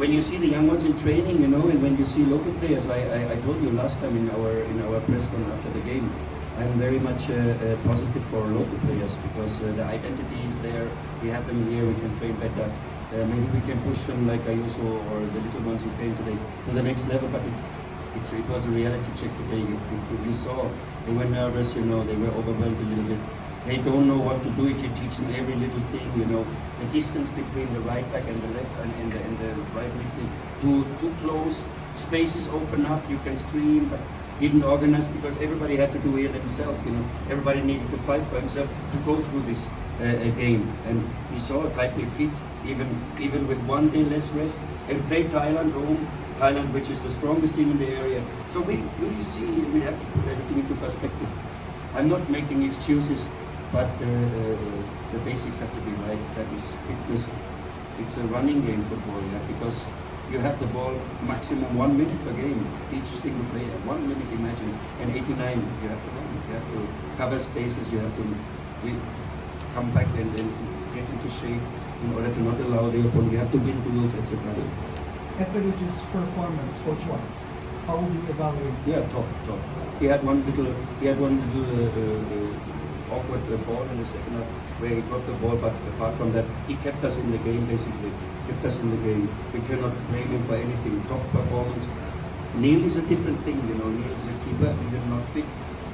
when you see the young ones in training, and when you see local players, I told you last time in our press conference after the game, I'm very much positive for local players because the identity is there. We have them here. We can train better. Maybe we can push them like Ayuso or the little ones who came today to the next level. But it was a reality check today. We saw they were nervous. They were overwhelmed a little bit. They don't know what to do if you teach them every little thing. The distance between the right back and the left and the right midfield too close. Spaces open up. You can scream, but didn't organize because everybody had to do it themselves. Everybody needed to fight for himself to go through this game. And we saw Taipei fit even with 1 day less rest and play Thailand home. Thailand, which is the strongest team in the area. So we see we have to put everything into perspective. I'm not making excuses, but the basics have to be right. That is fitness. It's a running game football, because you have the ball maximum 1 minute per game, each single player. 1 minute, imagine. And 89, you have to run. You have to cover spaces. You have to come back and get into shape in order to not allow the opponent. You have to win duels, etc. Etheridge's performance, Coach Weiss, how would you evaluate? Yeah, top. He had one little awkward ball in the second half where he got the ball, but apart from that, he kept us in the game basically. Kept us in the game. We cannot blame him for anything. Top performance. Neil is a different thing, Neil is a keeper, even not fit.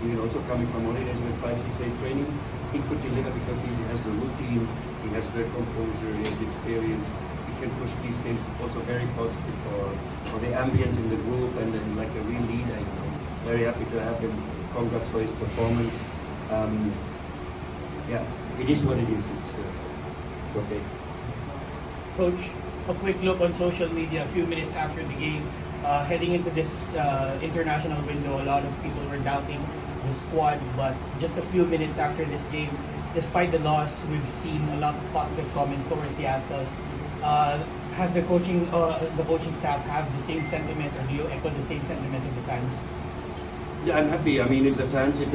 He also coming from holidays with 5-6 days training. He could deliver because he has the routine, he has the composure, he has the experience. He can push these games. Also very positive for the ambience in the group and then like a real leader. Very happy to have him. Congrats for his performance. It is what it is. It's okay. Coach, a quick look on social media a few minutes after the game. Heading into this international window, a lot of people were doubting the squad, but just a few minutes after this game, despite the loss, we've seen a lot of positive comments towards the Azkals. Has the coaching staff have the same sentiments, or do you echo the same sentiments of the fans? Yeah, I'm happy. I mean, if the fans, you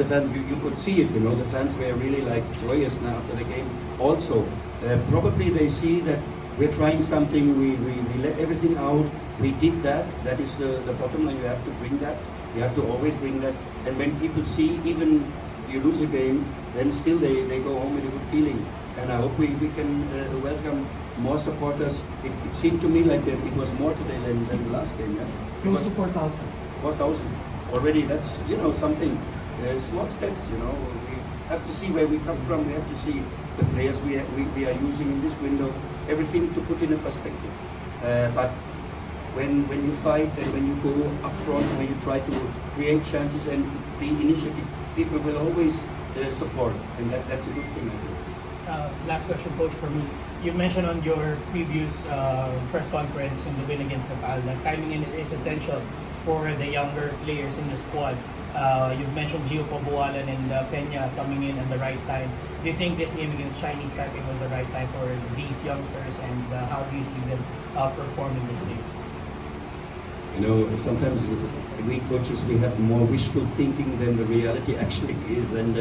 could see it. The fans were really like joyous now after the game. Also, probably they see that we're trying something. We let everything out. We did that. That is the bottom line. You have to bring that. You have to always bring that. And when people see, even you lose a game, then still they go home with a good feeling. And I hope we can welcome more supporters. It seemed to me like that it was more today than the last game. Yeah? Close to 4,000. 4,000. Already that's, something. Small steps, We have to see where we come from. We have to see the players we are using in this window. Everything to put in a perspective. But when you fight and when you go up front, when you try to create chances and be initiative, people will always support, and that's a good thing, I think. Last question, Coach, for me. You mentioned on your previous press conference in the win against Nepal that timing is essential for the younger players in the squad. You've mentioned Gio Pabualan and Peña coming in at the right time. Do you think this game against Chinese-Taipei was the right time for these youngsters, and how do you see them perform in this game? Sometimes we coaches, we have more wishful thinking than the reality actually is. And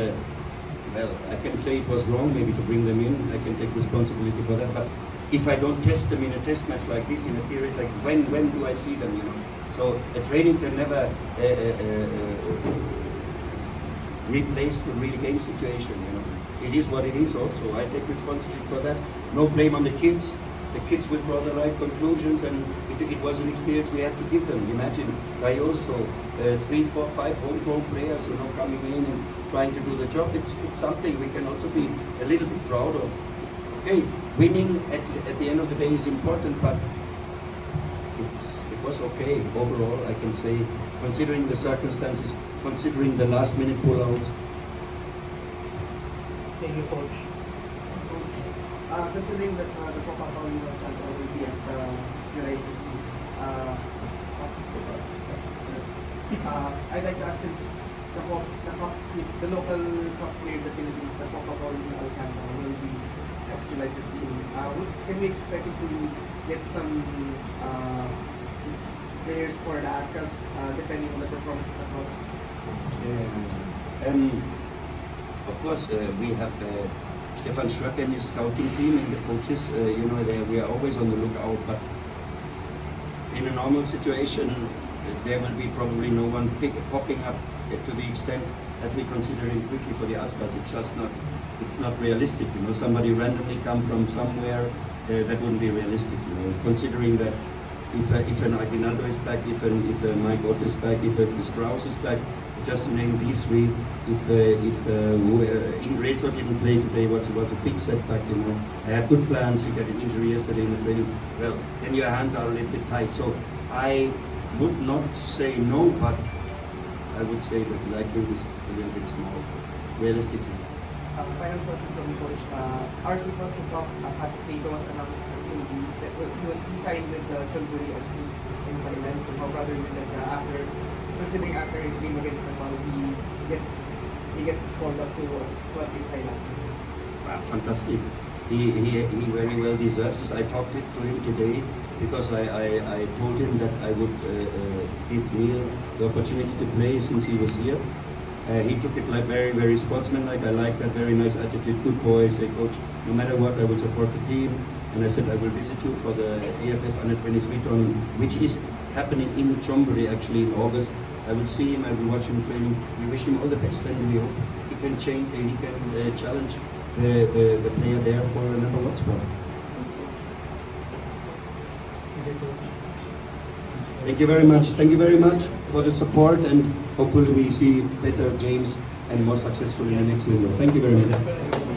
I can say it was wrong maybe to bring them in. I can take responsibility for that. But if I don't test them in a test match like this, in a period like when do I see them? So the training can never replace the real game situation. It is what it is. Also, I take responsibility for that. No blame on the kids. The kids will draw the right conclusions, and it was an experience we had to give them. Imagine Gayoso, 3, 4, 5 homegrown players, coming in and trying to do the job. It's something we can also be a little bit proud of. Okay, winning at the end of the day is important, but it was okay overall. I can say, considering the circumstances, considering the last-minute pullouts. Thank you, Coach. Considering that the Copa Paulino will be at July 15, I'd like to ask, since the local cup player in the Philippines, the Copa Paulino Alcantara, will be at July 15, can we expect it to get some players for the Azkals, depending on the performance of the clubs? Of course, we have Stefan Schröck and his scouting team and the coaches. We are always on the lookout. But in a normal situation, there will be probably no one popping up to the extent that we consider him quickly for the Azkals. It's just not, it's not realistic. You know, somebody randomly come from somewhere, that wouldn't be realistic. You know, considering that if an Aguinaldo is back, if Mike Otto is back, if Strauss is back, just to name these three, Rizal didn't play today, was a big setback. You know, I had good plans. He got an injury yesterday in the training. Well, then your hands are a little bit tight. So I would not say no, but I would say that likelihood is a little bit small, realistically. Final question from Coach. Hours before kickoff, Tato was announced that he was signed with the Chonburi FC in Thailand. So how brother with that considering after his game against Nepal, he gets called up to what in Thailand. Fantastic. He very well deserves this. I talked to him today because I told him that I would give Neil the opportunity to play since he was here. He took it like very sportsmanlike. I like that, very nice attitude, good boy. Say, coach, no matter what, I will support the team. And I said I will visit you for the AFF Under-23 tournament, which is happening in Chonburi actually in August. I will see him. I will watch him training. We wish him all the best, and we hope he can change. He can challenge the player there for a number one spot. Thank you very much. Thank you very much for the support, and hopefully we see better games and more successful in the next window. Thank you very much.